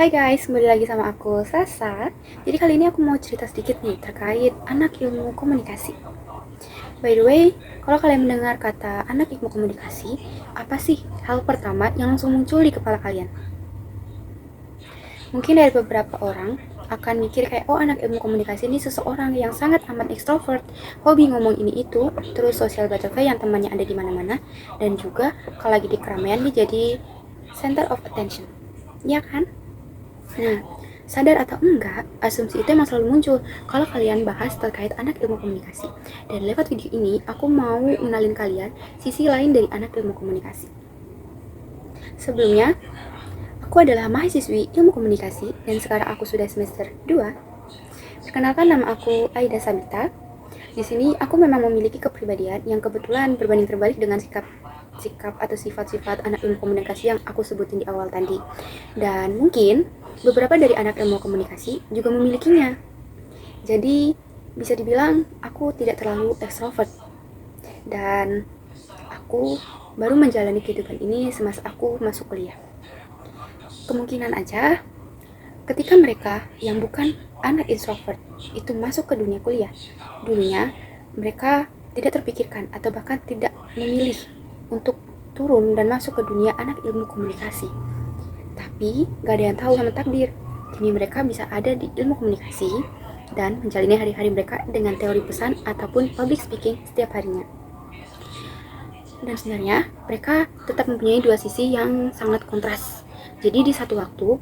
Hai guys, kembali lagi sama aku Sasa. Jadi kali ini aku mau cerita sedikit nih terkait anak ilmu komunikasi. By the way, kalau kalian mendengar kata anak ilmu komunikasi, apa sih hal pertama yang langsung muncul di kepala kalian? Mungkin dari beberapa orang akan mikir kayak, oh anak ilmu komunikasi ini seseorang yang sangat amat ekstrovert, hobi ngomong ini itu, terus sosial butterfly yang temannya ada di mana-mana, dan juga kalau lagi di keramaian dia jadi center of attention. Ya kan? Nah, sadar atau enggak, asumsi itu emang selalu muncul kalau kalian bahas terkait anak ilmu komunikasi. Dan lewat video ini, aku mau mengenalin kalian sisi lain dari anak ilmu komunikasi. Sebelumnya, aku adalah mahasiswi ilmu komunikasi dan sekarang aku sudah semester 2. Perkenalkan, nama aku Aida Sabita. Di sini aku memang memiliki kepribadian yang kebetulan berbanding terbalik dengan sikap atau sifat-sifat anak ilmu komunikasi yang aku sebutin di awal tadi. Dan mungkin beberapa dari anak ilmu komunikasi juga memilikinya. Jadi bisa dibilang aku tidak terlalu ekstrovert. Dan aku baru menjalani kehidupan ini semasa aku masuk kuliah. Kemungkinan aja ketika mereka yang bukan anak introvert itu masuk ke dunia kuliah, dulunya mereka tidak terpikirkan atau bahkan tidak memilih untuk turun dan masuk ke dunia anak ilmu komunikasi. Tapi gak ada yang tahu sama takdir, kini mereka bisa ada di ilmu komunikasi dan menjalani hari-hari mereka dengan teori pesan ataupun public speaking setiap harinya. Dan sebenarnya mereka tetap mempunyai dua sisi yang sangat kontras. Jadi di satu waktu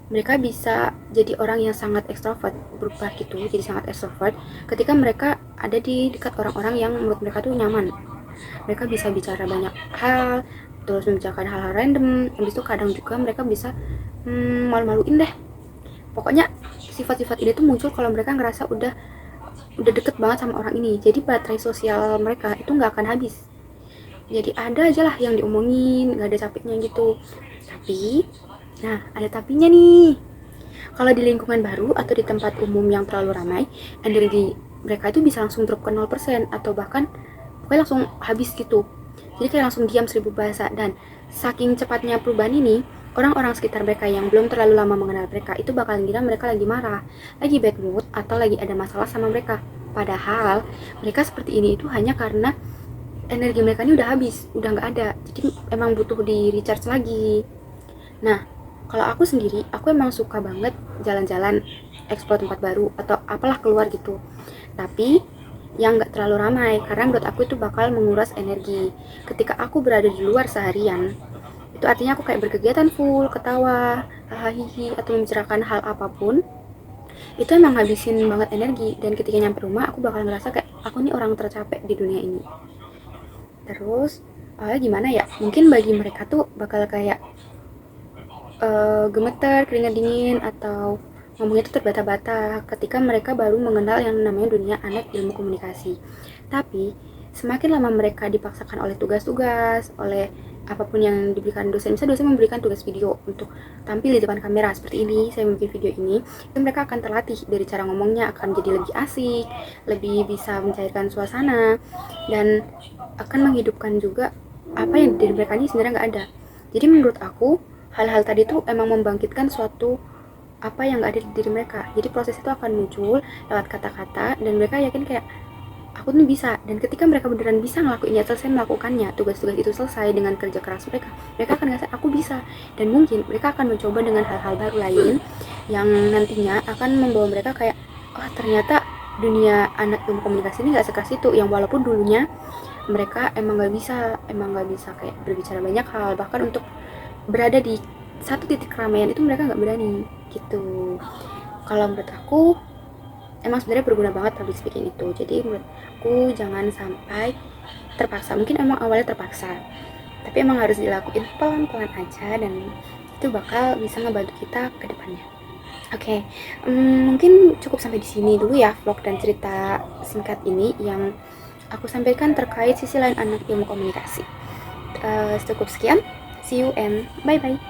mereka bisa jadi orang yang sangat ekstrovert, berubah gitu jadi sangat ekstrovert ketika mereka ada di dekat orang-orang yang menurut mereka tuh nyaman. Mereka bisa bicara banyak hal, terus membicarakan hal-hal random. Habis itu kadang juga mereka bisa malu-maluin deh. Pokoknya sifat-sifat ini tuh muncul kalau mereka ngerasa udah deket banget sama orang ini. Jadi baterai sosial mereka itu nggak akan habis. Jadi ada aja lah yang diomongin, nggak ada capeknya gitu. Tapi nah, ada tapinya nih. Kalau di lingkungan baru atau di tempat umum yang terlalu ramai, energi mereka itu bisa langsung drop ke 0% atau bahkan pokoknya langsung habis gitu. Jadi kayak langsung diam 1000 bahasa. Dan saking cepatnya perubahan ini, orang-orang sekitar mereka yang belum terlalu lama mengenal mereka itu bakalan ngira mereka lagi marah, lagi bad mood, atau lagi ada masalah sama mereka. Padahal mereka seperti ini itu hanya karena energi mereka ini udah habis, udah nggak ada. Jadi emang butuh di recharge lagi. Nah, kalau aku sendiri, aku emang suka banget jalan-jalan, eksplor tempat baru, atau apalah keluar gitu. Tapi yang gak terlalu ramai, karena menurut aku itu bakal menguras energi. Ketika aku berada di luar seharian, itu artinya aku kayak berkegiatan full, ketawa, hahihi, atau membicarakan hal apapun, itu emang ngabisin banget energi. Dan ketika nyampe rumah, aku bakal ngerasa kayak aku nih orang tercapek di dunia ini. Terus, gimana ya? Mungkin bagi mereka tuh bakal kayak gemeter, keringat dingin, atau ngomongnya itu terbata-bata ketika mereka baru mengenal yang namanya dunia anak ilmu komunikasi. Tapi semakin lama mereka dipaksakan oleh tugas-tugas, oleh apapun yang diberikan dosen, misalnya dosen memberikan tugas video untuk tampil di depan kamera seperti ini, saya membuat video ini, itu mereka akan terlatih dari cara ngomongnya, akan jadi lebih asik, lebih bisa mencairkan suasana, dan akan menghidupkan juga apa yang dari mereka ini sebenarnya nggak ada. Jadi menurut aku hal-hal tadi tuh emang membangkitkan suatu apa yang gak ada di diri mereka. Jadi proses itu akan muncul lewat kata-kata dan mereka yakin kayak aku tuh bisa. Dan ketika mereka beneran bisa ngelakuinnya, selesai melakukannya, tugas-tugas itu selesai dengan kerja keras mereka akan ngerasa aku bisa. Dan mungkin mereka akan mencoba dengan hal-hal baru lain yang nantinya akan membawa mereka kayak oh ternyata dunia anak ilmu komunikasi ini gak sekeras itu, yang walaupun dulunya mereka emang gak bisa kayak berbicara banyak hal, bahkan untuk berada di satu titik keramaian itu mereka nggak berani gitu. Kalau menurut aku emang sebenarnya berguna banget public speaking itu. Jadi menurut aku jangan sampai terpaksa. Mungkin emang awalnya terpaksa, tapi emang harus dilakuin pelan-pelan aja dan itu bakal bisa ngebantu kita ke depannya. Oke, mungkin cukup sampai di sini dulu ya vlog dan cerita singkat ini yang aku sampaikan terkait sisi lain anak ilmu komunikasi. Cukup sekian. See you and bye-bye.